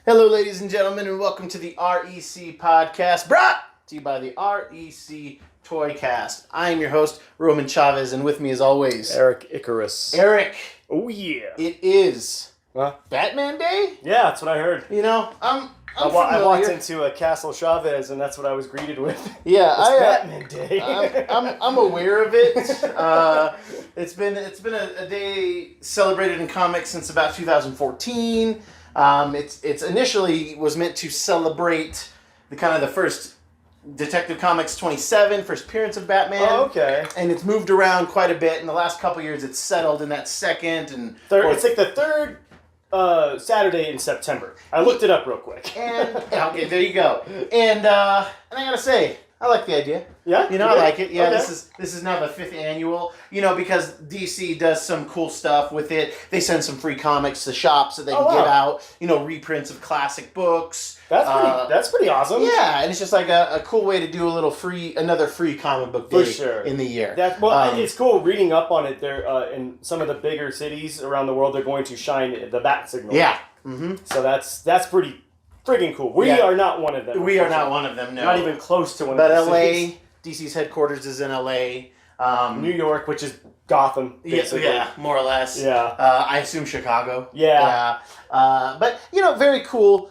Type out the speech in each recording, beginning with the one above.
Hello, ladies and gentlemen, and welcome to the REC podcast, brought to you by the REC Toycast. I am your host, Roman Chavez, and with me, as always, Eric Icarus. Eric. Oh yeah. It is Huh? Batman Day. Yeah, that's what I heard. You know, I'm I walked into a Castle Chavez, and that's what I was greeted with. Yeah, it's Batman Day. I'm aware of it. It's been a day celebrated in comics since about 2014. It's initially was meant to celebrate the first Detective Comics 27, first appearance of Batman. Oh, okay. And it's moved around quite a bit. In the last couple years, it's settled in that second and third. It's like the third Saturday in September. I looked it up real quick. And okay, there you go. And I gotta say, I like the idea. Yeah? You know, I like it. Yeah, okay. This is now the 5th annual. You know, because DC does some cool stuff with it. They send some free comics to shops that they can give out. You know, reprints of classic books. That's pretty awesome. Yeah, and it's just like a cool way to do another free comic book day in the year. It's cool reading up on it. There in some of the bigger cities around the world, they're going to shine the bat signal. Yeah. Mm-hmm. So that's pretty friggin' cool. We are not one of them. We are not one of them. No, not even close to one. But of them. LA, DC's headquarters is in LA. New York, which is Gotham, basically. Yeah, more or less. Yeah. I assume Chicago. Yeah. But, you know, very cool.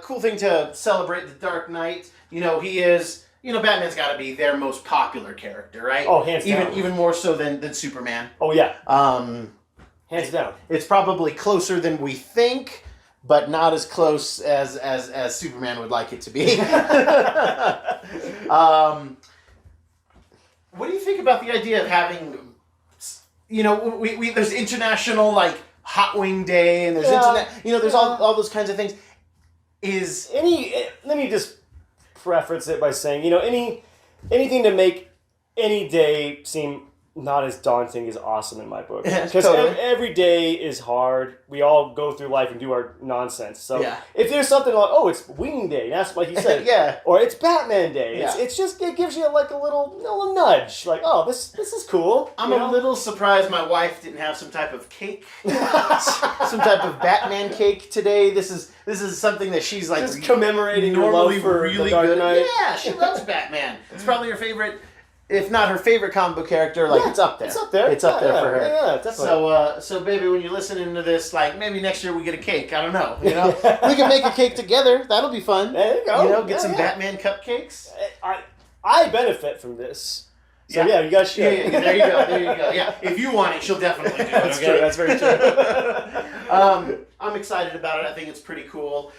Cool thing to celebrate the Dark Knight. You know, he is... You know, Batman's got to be their most popular character, right? Oh, hands down. Even more so than Superman. Oh, yeah. Hands down. It's probably closer than we think, but not as close as Superman would like it to be. What do you think about the idea of having, you know, we there's international, like, Hot Wing Day, and there's there's all those kinds of things. Let me just preface it by saying, you know, anything to make any day seem not as daunting is awesome in my book. Because every day is hard. We all go through life and do our nonsense. So if there's something like, oh, it's Wing Day, that's like you said, or it's Batman Day, it's just, it gives you like a little nudge, like, oh, this is cool. I'm a little surprised my wife didn't have some type of cake, some type of Batman cake today. This is something that she's like just commemorating your love for really the Dark Knight. Yeah, she loves Batman. It's probably her favorite. If not her favorite comic book character, like it's up there. It's up there. It's up there for her. Yeah, definitely. So baby, when you're listening to this, like maybe next year we get a cake. I don't know. You know, we can make a cake together. That'll be fun. There you go. You know, get some Batman cupcakes. I benefit from excited So you guys should. Yeah, there you go. Yeah, if you want it, she'll definitely do it. That's true. That's very true. I'm excited about it. I think it's pretty cool.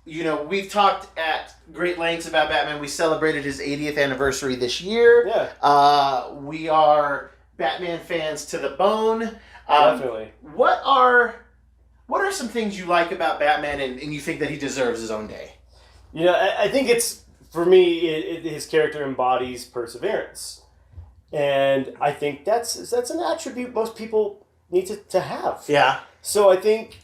You know, we've talked at great lengths about Batman. We celebrated his 80th anniversary this year. Yeah. We are Batman fans to the bone. Definitely. What are some things you like about Batman and you think that he deserves his own day? You know, I think it's, for me, his character embodies perseverance. And I think that's an attribute most people need to have. Yeah. So I think,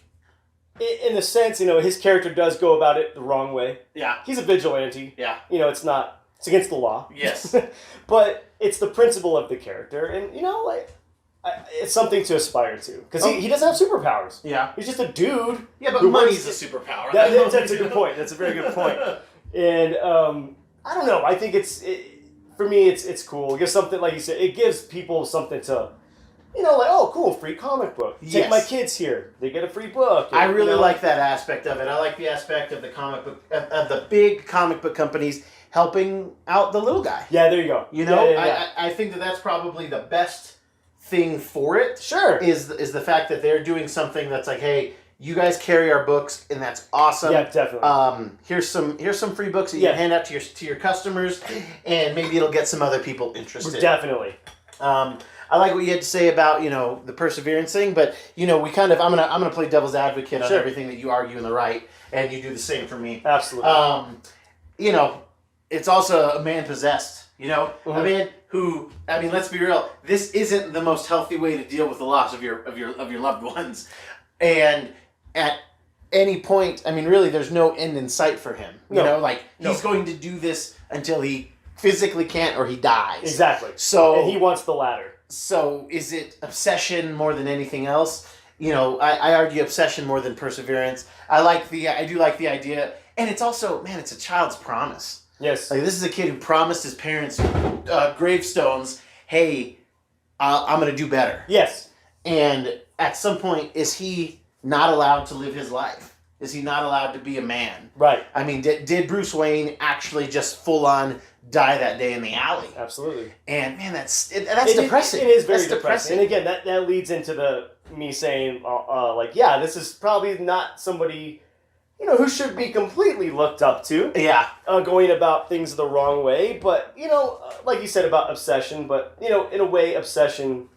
in a sense, you know, his character does go about it the wrong way. Yeah. He's a vigilante. Yeah. You know, it's against the law. Yes. But it's the principle of the character. And, you know, like, it's something to aspire to. Because he doesn't have superpowers. Yeah. He's just a dude. Yeah, but money's a superpower. That's a good point. That's a very good point. And, I don't know. I think for me, it's cool. It gives something, like you said, it gives people something to... You know, like, oh, cool, free comic book. Take my kids here. They get a free book. I really like that aspect of it. I like the aspect of the comic book, of the big comic book companies helping out the little guy. Yeah, there you go. You know, yeah. I think that's probably the best thing for it. Sure. Is the fact that they're doing something that's like, hey, you guys carry our books, and that's awesome. Yeah, definitely. Here's some free books that you can hand out to your customers, and maybe it'll get some other people interested. Definitely. I like what you had to say about, you know, the perseverance thing, but, you know, I'm gonna play devil's advocate on everything that you argue in the right, and you do the same for me. Absolutely. You know, it's also a man possessed, you know? Mm-hmm. A man who, I mean, let's be real, this isn't the most healthy way to deal with the loss of your loved ones. And at any point, I mean, really, there's no end in sight for him. You know, like, he's going to do this until he physically can't or he dies. Exactly. So, and he wants the latter. So is it obsession more than anything else? I argue obsession more than perseverance. I do like the idea, and it's also, man, it's a child's promise. Yes. Like, this is a kid who promised his parents gravestones, hey, I'm going to do better. Yes. And at some point, is he not allowed to live his life? Is he not allowed to be a man? Right. I mean, did Bruce Wayne actually just full on die that day in the alley? Absolutely. And man, that's depressing. It is very depressing. And again, that leads into me saying, this is probably not somebody, who should be completely looked up to. Yeah. Going about things the wrong way, but like you said about obsession, but in a way, obsession,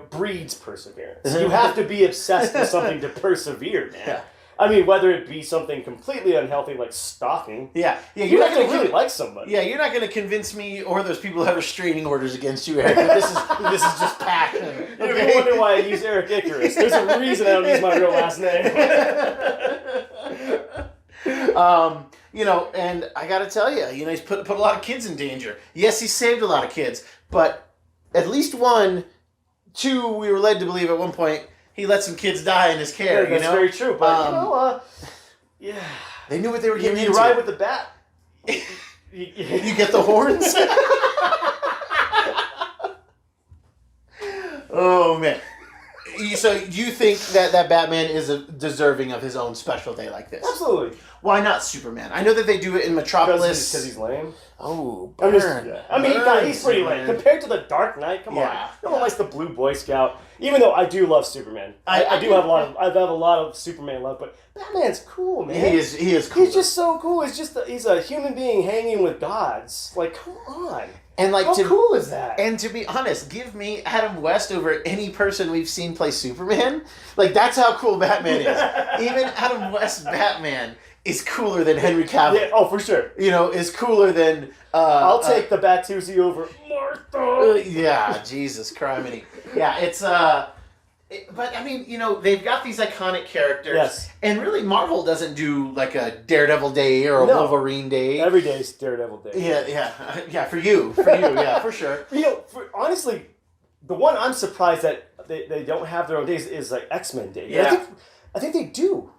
breeds perseverance. You have to be obsessed with something to persevere, man. Yeah. I mean, whether it be something completely unhealthy like stalking. Yeah. You have to really like somebody. Yeah, you're not going to convince me or those people who have restraining orders against you, Eric. This is just passion. Okay? You're wondering why I use Eric Icarus. There's a reason I don't use my real last name. And I got to tell you, he's put a lot of kids in danger. Yes, he saved a lot of kids, but at least two, we were led to believe at one point, he let some kids die in his care. Yeah, that's very true. But yeah, they knew what they were getting into. You ride with the bat. You get the horns. Oh man! So you think that Batman is deserving of his own special day like this? Absolutely. Why not Superman? I know that they do it in Metropolis. Because he's lame. Oh, burn. He's pretty lame. Compared to the Dark Knight, come on. No one likes the Blue Boy Scout. Even though I do love Superman. I have a lot of Superman love, but Batman's cool, man. He is cool. He's just so cool. He's a human being hanging with gods. Like, come on. And how cool is that? And to be honest, give me Adam West over any person we've seen play Superman. Like, that's how cool Batman is. Even Adam West's Batman is cooler than Henry Cavill. Yeah, oh, for sure. Is cooler than... I'll take the Batusi over Martha. Yeah, Jesus criminy. Yeah, it's... but, I mean, they've got these iconic characters. Yes. And really, Marvel doesn't do, like, a Daredevil Day or a Wolverine Day. Every day is Daredevil Day. Yeah, for you, yeah, for sure. Honestly, the one I'm surprised that they don't have their own days is, like, X-Men Day. Yeah. I think they do,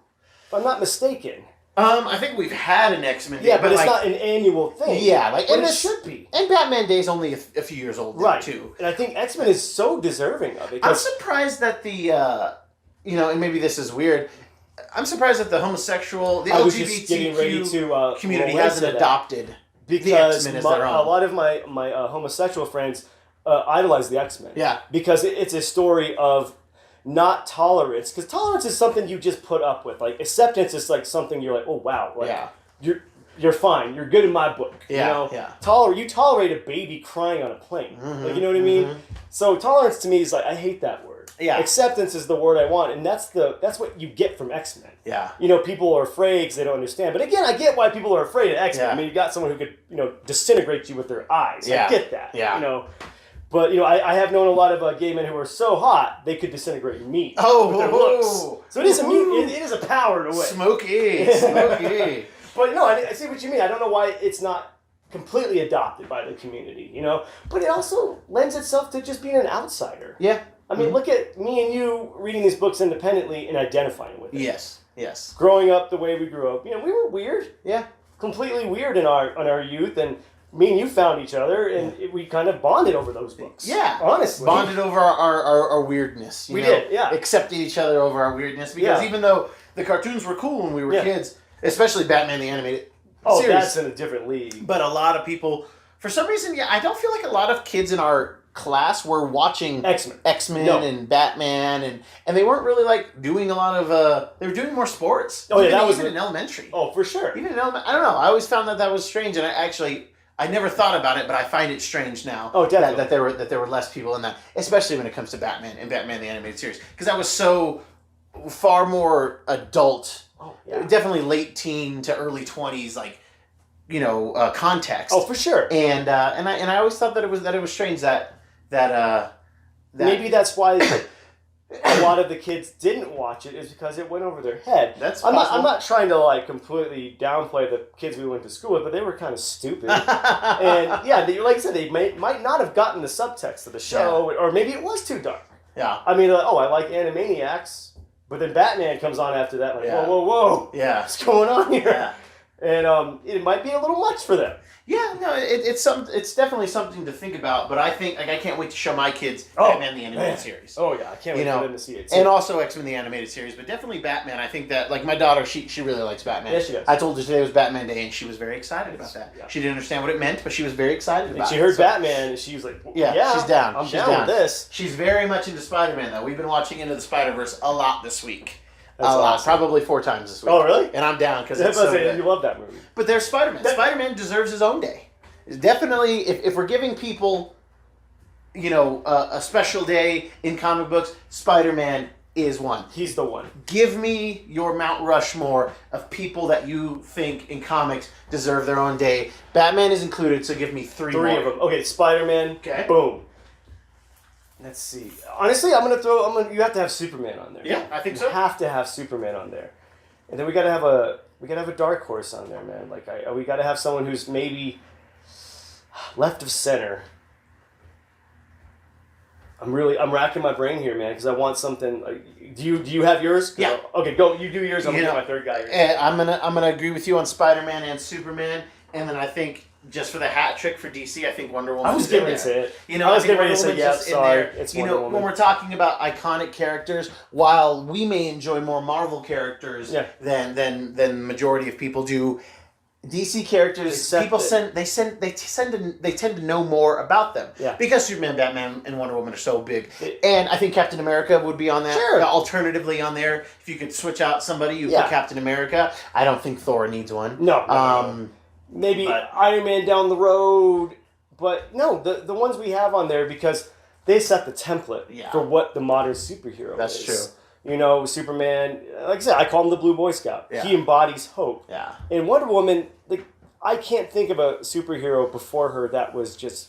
if I'm not mistaken. I think we've had an X-Men Day. Yeah, but it's not an annual thing. Yeah, and it should be. And Batman Day is only a few years old, right? Too. And I think X-Men is so deserving of it. I'm surprised that the, and maybe this is weird. I'm surprised that the LGBTQ community hasn't adopted the X-Men as their own. A lot of my homosexual friends idolize the X-Men. Yeah, because it's a story of not tolerance, because tolerance is something you just put up with. Like, acceptance is like something you're like, oh wow, like, you're fine, you're good in my book. Yeah, You tolerate a baby crying on a plane. Mm-hmm, like, you know what I mean? So tolerance to me is like, I hate that word. Yeah. Acceptance is the word I want, and that's what you get from X-Men. Yeah. People are afraid because they don't understand. But again, I get why people are afraid of X-Men. Yeah. I mean, you got someone who could disintegrate you with their eyes. Yeah. I get that. Yeah. But, I have known a lot of gay men who are so hot, they could disintegrate meat with their looks. So it is a power to win. Smoky. But, I see what you mean. I don't know why it's not completely adopted by the community, But it also lends itself to just being an outsider. Yeah. I mean, look at me and you reading these books independently and identifying with it. Yes. Growing up the way we grew up. We were weird. Yeah. Completely weird in our youth, and me and you found each other, and we kind of bonded over those books. Yeah. Honestly. Bonded over our weirdness. We did, yeah. Accepted each other over our weirdness, because even though the cartoons were cool when we were kids, especially Batman the Animated series. That's in a different league. But a lot of people, for some reason, I don't feel like a lot of kids in our class were watching X-Men and Batman, and they weren't really like doing a lot of they were doing more sports. That was in elementary. Oh, for sure. Even in I don't know. I always found that was strange, and I never thought about it, but I find it strange now. Oh, definitely. that there were less people in that, especially when it comes to Batman and Batman the Animated Series, because that was so far more adult. Oh, yeah. Definitely late teen to early 20s, like context. Oh, for sure. And I always thought that it was strange that maybe that's why a lot of the kids didn't watch it, is because it went over their head. That's I'm possible. not trying to like completely downplay the kids we went to school with, but they were kind of stupid. And like I said, they might not have gotten the subtext of the show, or maybe it was too dark. Yeah. I mean, I like Animaniacs, but then Batman comes on after that. Like, Yeah. whoa. Yeah. What's going on here? Yeah. And it might be a little much for them. Yeah, no, it's definitely something to think about. But I think I can't wait to show my kids Oh, Batman the animated series. Oh yeah, I can't wait for them to see it too. And also X-Men the animated series, but definitely Batman. I think that my daughter, she really likes Batman. Yes, she does. I told her today was Batman Day, and she was very excited about that. Yeah. She didn't understand what it meant, but she was very excited about it. She heard Batman, and she was like, Yeah, she's down. I'm She's down with this. She's very much into Spider-Man though. We've been watching Into the Spider-Verse a lot this week. That's awesome. Probably 4 times this week. Oh, really? And I'm down because it's so good. You love that movie. But there's Spider-Man. Spider-Man deserves his own day. Definitely, if we're giving people, a special day in comic books, Spider-Man is one. He's the one. Give me your Mount Rushmore of people that you think in comics deserve their own day. Batman is included, so give me 3 more. 3 of them. Okay, Spider-Man. Okay. Boom. Let's see. Honestly, you have to have Superman on there. Yeah, I think so. You have to have Superman on there. And then we gotta have a dark horse on there, man. Like we gotta have someone who's maybe left of center. I'm racking my brain here, man, because I want something. Do you have yours? Yeah. Okay, go. You do yours. I'm gonna get my third guy here. I'm gonna agree with you on Spider-Man and Superman, and then I think just for the hat trick for DC, I think Wonder Woman. I was getting ready to say it. I was getting ready to say yeah. Sorry, it's Wonder Woman. When we're talking about iconic characters, while we may enjoy more Marvel characters than the majority of people do, DC characters, they tend to know more about them. Yeah. Because Superman, Batman, and Wonder Woman are so big. And I think Captain America would be on that. Sure. Alternatively on there, if you could switch out somebody, you put Captain America. I don't think Thor needs one. No. Maybe Iron Man down the road. But no, the ones we have on there, because they set the template for what the modern superhero is. That's true. Superman, like I said, I call him the Blue Boy Scout. Yeah. He embodies hope. Yeah. And Wonder Woman, I can't think of a superhero before her that was just,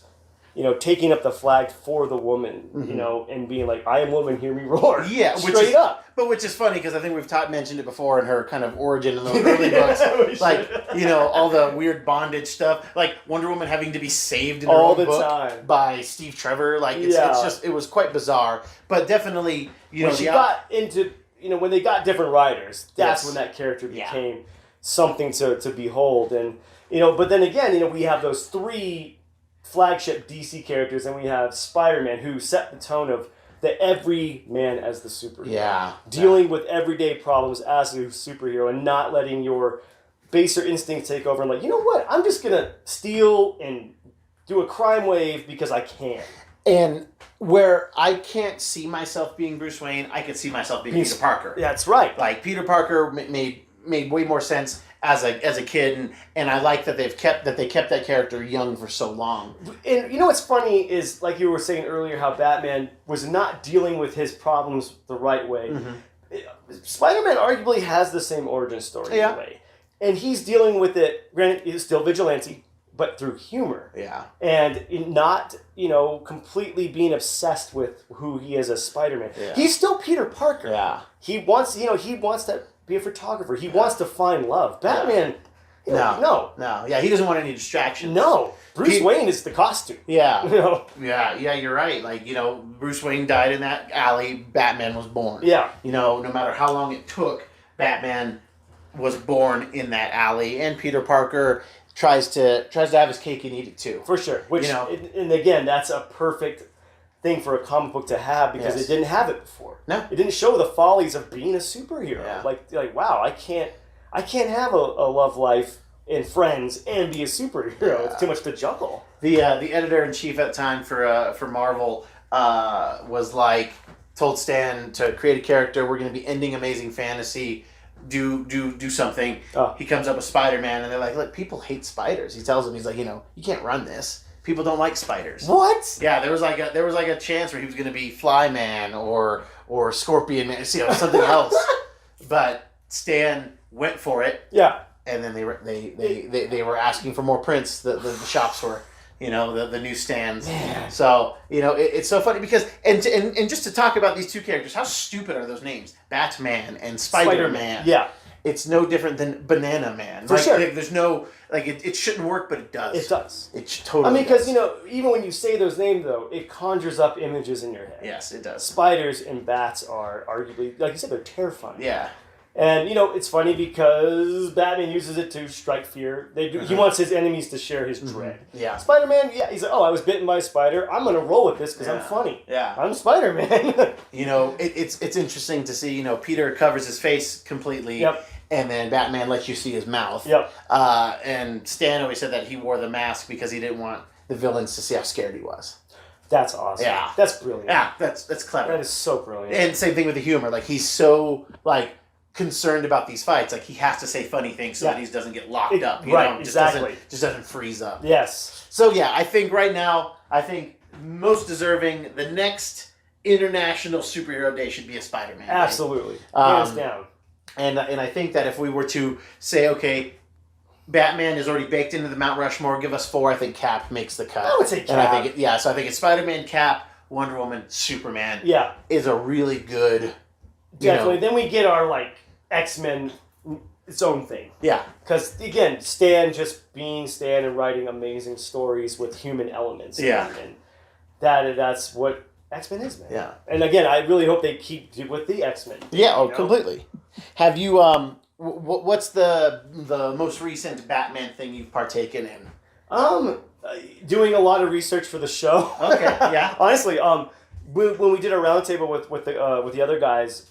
taking up the flag for the woman, and being like, I am woman, hear me roar. Yeah. Straight up. But which is funny, because I think we've mentioned it before in her kind of origin in those early books. All the weird bondage stuff. Like Wonder Woman having to be saved in her own book time by Steve Trevor. It was quite bizarre. But definitely, when she got into, when they got different writers, that's when that character became something to behold. And, but then again, we have those 3 flagship DC characters, and we have Spider-Man, who set the tone of the everyman as the superhero. Yeah. Dealing with everyday problems as a superhero and not letting your baser instincts take over and you know what? I'm just going to steal and do a crime wave because I can. And where I can't see myself being Bruce Wayne, I could see myself being Peter Parker. Yeah, that's right. Like Peter Parker made way more sense as a kid, and I like that they kept that character young for so long. And what's funny is, like you were saying earlier, how Batman was not dealing with his problems the right way. Mm-hmm. Spider-Man arguably has the same origin story in a way. And he's dealing with it, granted, he's still vigilante, but through humor. Yeah. And not, completely being obsessed with who he is as Spider-Man. Yeah. He's still Peter Parker. Yeah. He wants to be a photographer. He wants to find love. Batman, no. Yeah, he doesn't want any distractions. No. Bruce Wayne is the costume. Yeah. Yeah, you're right. Bruce Wayne died in that alley. Batman was born. Yeah. No matter how long it took, Batman was born in that alley, and Peter Parker tries to have his cake and eat it too. For sure. Which, and again, that's a perfect thing for a comic book to have, because it didn't have it before. No. It didn't show the follies of being a superhero. Yeah. Like wow, I can't have a love life and friends and be a superhero. Yeah. It's too much to juggle. The editor-in-chief at the time for Marvel was told Stan to create a character. We're going to be ending Amazing Fantasy. Do something. Oh. He comes up with Spider-Man, and they're like, look, people hate spiders. He tells them, he's like, you can't run this. People don't like spiders. What? Yeah, there was a chance where he was going to be Flyman or Scorpion Man, something else. But Stan went for it. Yeah. And then they were asking for more prints. The shops were, the newsstands. Man. So it's so funny because and just to talk about these 2 characters, how stupid are those names? Batman and Spider-Man. Yeah. it's no different than Banana Man. For sure. There's no it shouldn't work, but it does. It does. It totally. I mean, because does. even when you say those names, though, it conjures up images in your head. Yes, it does. Spiders and bats are arguably, like you said, they're terrifying. Yeah. And it's funny because Batman uses it to strike fear. He wants his enemies to share his dread. Yeah. Spider-Man, he's like, oh, I was bitten by a spider. I'm gonna roll with this because I'm funny. Yeah. I'm Spider-Man. It's interesting to see. Peter covers his face completely. Yep. And then Batman lets you see his mouth. Yep. And Stan always said that he wore the mask because he didn't want the villains to see how scared he was. That's awesome. Yeah. That's brilliant. Yeah, that's clever. That is so brilliant. And same thing with the humor. Like, he's so, concerned about these fights. Like, he has to say funny things so that he doesn't get locked up. Exactly. Just doesn't freeze up. Yes. So, yeah, I think right now, most deserving, the next International Superhero Day should be a Spider-Man Day. Absolutely. Hands down. And I think that if we were to say, okay, Batman is already baked into the Mount Rushmore, give us 4, I think Cap makes the cut. I would say Cap. And I think it's Spider-Man, Cap, Wonder Woman, Superman. Yeah. Is a really good... Definitely. Then we get our, X-Men, its own thing. Yeah. Because, again, Stan just being Stan and writing amazing stories with human elements. Yeah. And that's what X-Men is, man. Yeah. And, again, I really hope they keep with the X-Men. Yeah, completely. Have you, what's the most recent Batman thing you've partaken in? Doing a lot of research for the show. Okay, yeah. Honestly, when we did a roundtable with the other guys,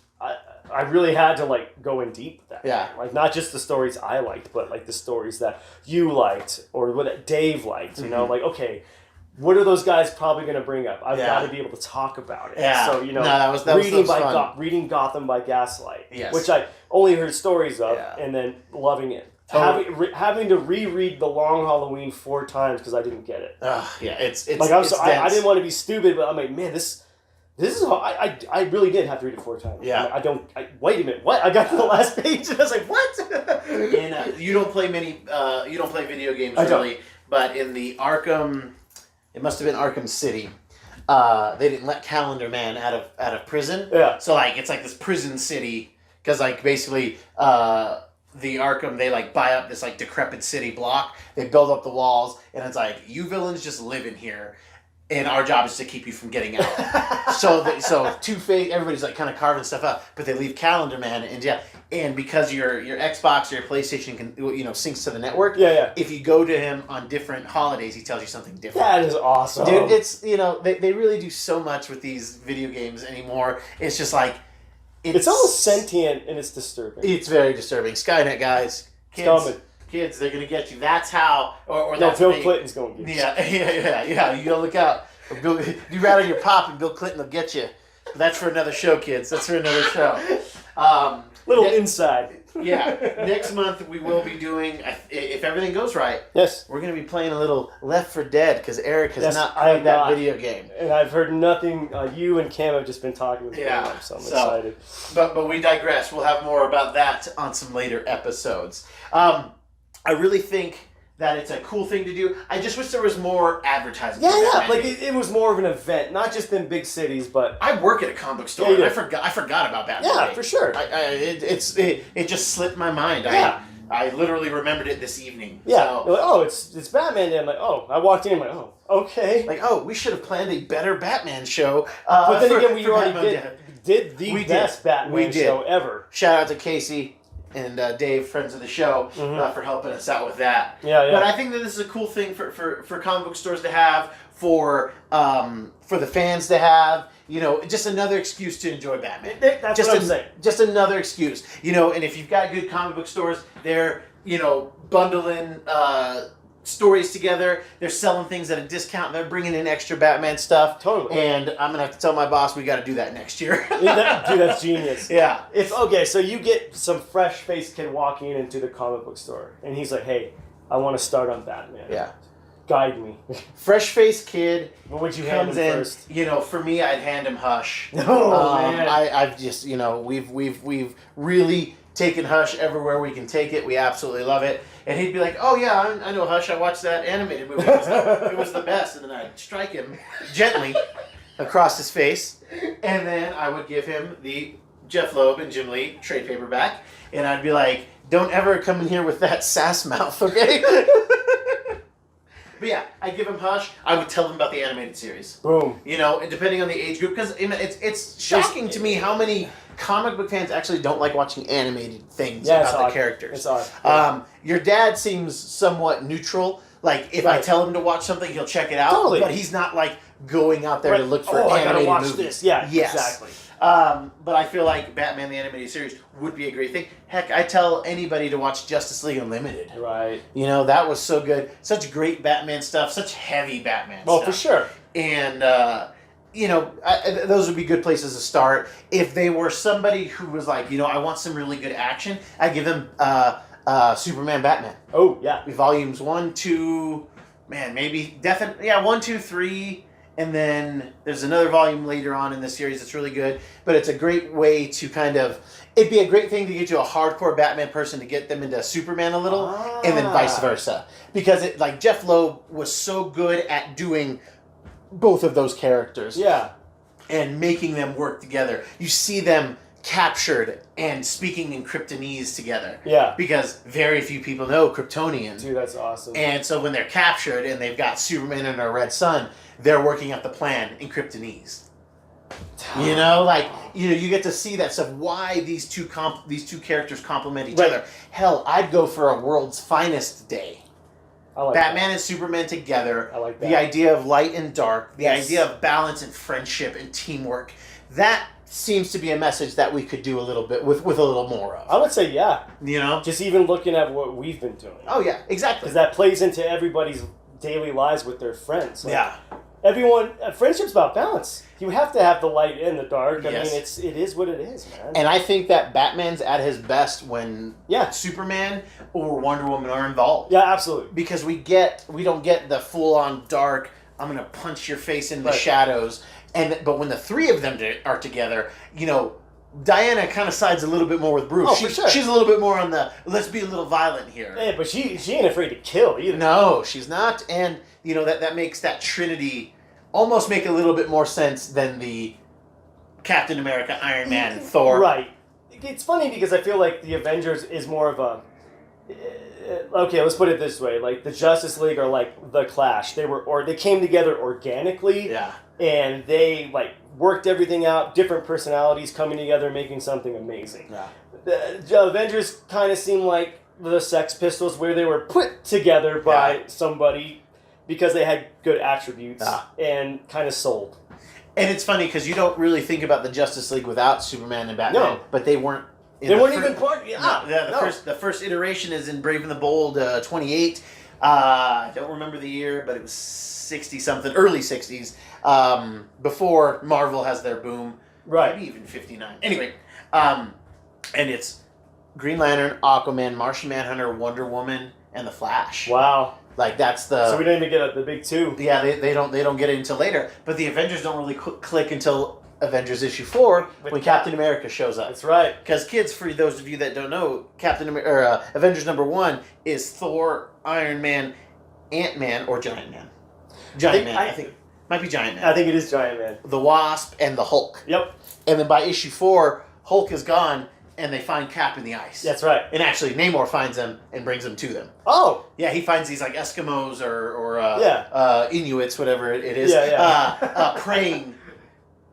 I really had to go in deep with that. Yeah. Not just the stories I liked, but the stories that you liked or what Dave liked. Mm-hmm. Okay, what are those guys probably going to bring up? I've got to be able to talk about it. Yeah. So that was fun. Reading Gotham by Gaslight, yes. which I only heard stories of, Yeah. and then loving it. Totally. Having to reread The Long Halloween 4 times because I didn't get it. Yeah, it's I didn't want to be stupid, but I'm like, man, this is I really did have to read it 4 times. Yeah. Wait a minute, what? I got to the last page and I was like, what? And you don't play you don't play video games I really, don't. but in the Arkham, it must have been Arkham City. They didn't let Calendar Man out of prison. Yeah. So it's this prison city because basically the Arkham, they buy up this decrepit city block. They build up the walls, and it's you villains just live in here, and our job is to keep you from getting out. so Two-Face, everybody's kind of carving stuff up, but they leave Calendar Man, and because your Xbox or your PlayStation can syncs to the network. Yeah. If you go to him on different holidays, he tells you something different. That is awesome. Dude, it's they really do so much with these video games anymore. It's just it's almost sentient and it's disturbing. It's very disturbing. Skynet, guys. Kids, they're gonna get you. That's how. Or that's Bill Clinton's gonna get you. Yeah. You gotta look out. You rat on your pop, and Bill Clinton will get you. But that's for another show, kids. That's for another show. Inside. Yeah. Next month we will be doing, if everything goes right. Yes. We're gonna be playing a little Left 4 Dead because Eric has not played that video game. And I've heard nothing. You and Cam have just been talking with me. So I'm excited. But we digress. We'll have more about that on some later episodes. I really think that it's a cool thing to do. I just wish there was more advertising. Yeah. It was more of an event, not just in big cities, but I work at a comic book store. And I forgot about that. Yeah, for sure. It just slipped my mind. Yeah. I literally remembered it this evening. Yeah. So, it's Batman Day. I'm like, I walked in. I'm like, okay. We should have planned a better Batman show. But then again, we already did the best Batman show ever. Shout out to Casey and Dave, friends of the show, for helping us out with that. Yeah. But I think that this is a cool thing for comic book stores to have, for the fans to have. Just another excuse to enjoy Batman. That's what I'm saying. Just another excuse. And if you've got good comic book stores, they're bundling stories together. They're selling things at a discount. They're bringing in extra Batman stuff. Totally. And I'm gonna have to tell my boss we got to do that next year. Dude, that's genius. Yeah. So you get some fresh-faced kid walking into the comic book store, and he's like, "Hey, I want to start on Batman. Yeah. Guide me." Fresh-faced kid. What would you hand him first? For me, I'd hand him Hush. Oh man. I've just we've really taken Hush everywhere we can take it. We absolutely love it. And he'd be like, "Oh yeah, I know Hush. I watched that animated movie. It was the best." And then I'd strike him gently across his face, and then I would give him the Jeff Loeb and Jim Lee, trade paperback, and I'd be like, don't ever come in here with that sass mouth, okay? But yeah, I'd give him Hush. I would tell them about the animated series. Boom. You know, and depending on the age group, because it's shocking to me how many comic book fans actually don't like watching animated things about the characters. It's odd. Yeah. Your dad seems somewhat neutral. Like, if I tell him to watch something, he'll check it out. Totally. But he's not, like, going out there to look for I animated gotta watch movies. this. Yeah, yes. exactly. But I feel like Batman the Animated Series would be a great thing. Heck, I tell anybody to watch Justice League Unlimited. Right. You know, that was so good. Such great Batman stuff. Such heavy Batman stuff. Oh, for sure. And, you know, those would be good places to start. If they were somebody who was like, you know, I want some really good action, I'd give them Superman Batman. Oh, yeah. Volumes 1, 2, man, maybe, definitely, yeah, 1, 2, 3. And then there's another volume later on in the series that's really good. But it's a great way to kind of... It'd be a great thing to get you a hardcore Batman person to get them into Superman a little. And then vice versa. Because it, like, Jeff Loeb was so good at doing both of those characters. Yeah. And making them work together. You see them captured and speaking in Kryptonese together. Yeah. Because very few people know Kryptonian. Dude, that's awesome. And so when they're captured and they've got Superman and a red sun, they're working out the plan in Kryptonese. You know, like, you know, you get to see that stuff. Why these two characters complement each other. Hell, I'd go for a World's Finest Day. I like Batman and Superman together. I like that. The idea of light and dark. The idea of balance and friendship and teamwork. That seems to be a message that we could do a little bit with a little more of. I would say, yeah. You know? Just even looking at what we've been doing. Oh, yeah, exactly. Because that plays into everybody's daily lives with their friends. Like, yeah. Everyone, friendship's about balance. You have to have the light and the dark. I Yes. mean, it is what it is, man. And I think that Batman's at his best when Superman or Wonder Woman are involved. Yeah, absolutely. Because we don't get the full-on dark, I'm going to punch your face in the shadows. But when the three of them are together, you know, Diana kind of sides a little bit more with Bruce. Oh, for sure. She's a little bit more on the, let's be a little violent here. Yeah, but she ain't afraid to kill either. No, she's not. And, you know, that makes that Trinity almost make a little bit more sense than the Captain America, Iron Man, Thor. Right. It's funny because I feel like the Avengers is more of a... Okay, let's put it this way. Like, the Justice League are like the Clash. They came together organically. Yeah. And they, like, worked everything out. Different personalities coming together, making something amazing. Yeah. The Avengers kind of seem like the Sex Pistols, where they were put together by somebody because they had good attributes and kind of sold. And it's funny because you don't really think about the Justice League without Superman and Batman. No. But they weren't. They weren't even part. The first iteration is in Brave and the Bold 28. I don't remember the year, but it was 60 something, early 60s. Before Marvel has their boom. Right. Maybe even 59. Anyway, and it's Green Lantern, Aquaman, Martian Manhunter, Wonder Woman, and the Flash. Wow. Like that's the. So we didn't even get the big two. Yeah, they don't get it until later. But the Avengers don't really click until Avengers issue 4 when Captain America shows up. That's right. Because kids, for those of you that don't know, Avengers #1 is Thor, Iron Man, Ant-Man, or Giant Man. I think might be Giant Man. I think it is Giant Man. The Wasp and the Hulk. Yep. And then by issue 4, Hulk is gone, and they find Cap in the ice. That's right. And actually, Namor finds them and brings them to them. Oh. Yeah, he finds these like Eskimos or Inuits, whatever it is, praying.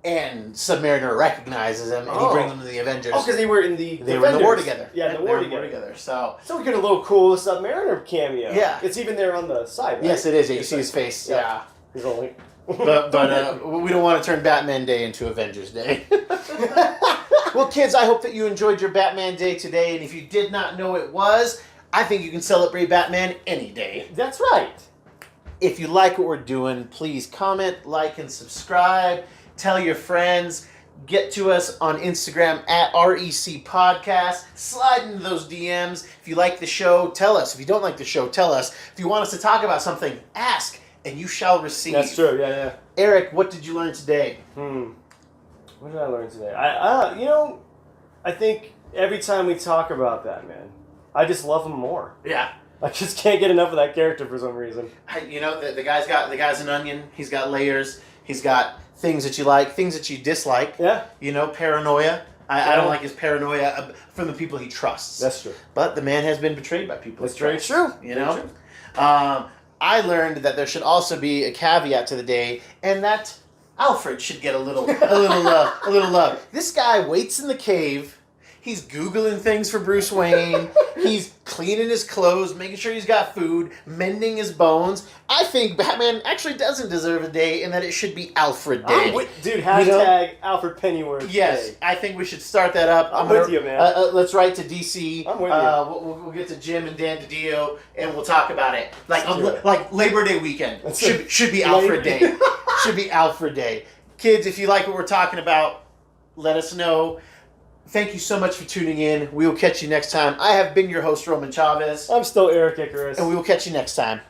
And Submariner recognizes him, and he brings them to the Avengers. Oh, because they were in the They were in the war together. Yeah, they were were together. So we get a little cool Submariner cameo. Yeah. It's even there on the side, right? Yes, it is. Yeah, you see his face. Yeah. He's only... but we don't want to turn Batman Day into Avengers Day. Well, kids, I hope that you enjoyed your Batman Day today, and if you did not know it was, I think you can celebrate Batman any day. That's right. If you like what we're doing, please comment, like, and subscribe. Tell your friends. Get to us on Instagram at REC Podcast. Slide into those DMs. If you like the show, tell us. If you don't like the show, tell us. If you want us to talk about something, ask, and you shall receive. That's true, yeah. Eric, what did you learn today? What did I learn today? I think every time we talk about that, man, I just love him more. Yeah. I just can't get enough of that character for some reason. You know, the guy's an onion. He's got layers. He's got things that you like, things that you dislike. Yeah. You know, paranoia. I don't like his paranoia from the people he trusts. That's true. But the man has been betrayed by people. That's very true. You know? I learned that there should also be a caveat to the day, and that Alfred should get a little love. This guy waits in the cave. He's Googling things for Bruce Wayne. He's cleaning his clothes, making sure he's got food, mending his bones. I think Batman actually doesn't deserve a day, and that it should be Alfred Day. Dude, hashtag Alfred Pennyworth Yes, Day. I think we should start that up. I'm with you, man. Let's write to DC. I'm with you. We'll get to Jim and Dan DiDio, and we'll talk about it. Like Labor Day weekend should be Alfred Day. Should be Alfred Day. Kids, if you like what we're talking about, let us know. Thank you so much for tuning in. We will catch you next time. I have been your host, Roman Chavez. I'm still Eric Icarus. And we will catch you next time.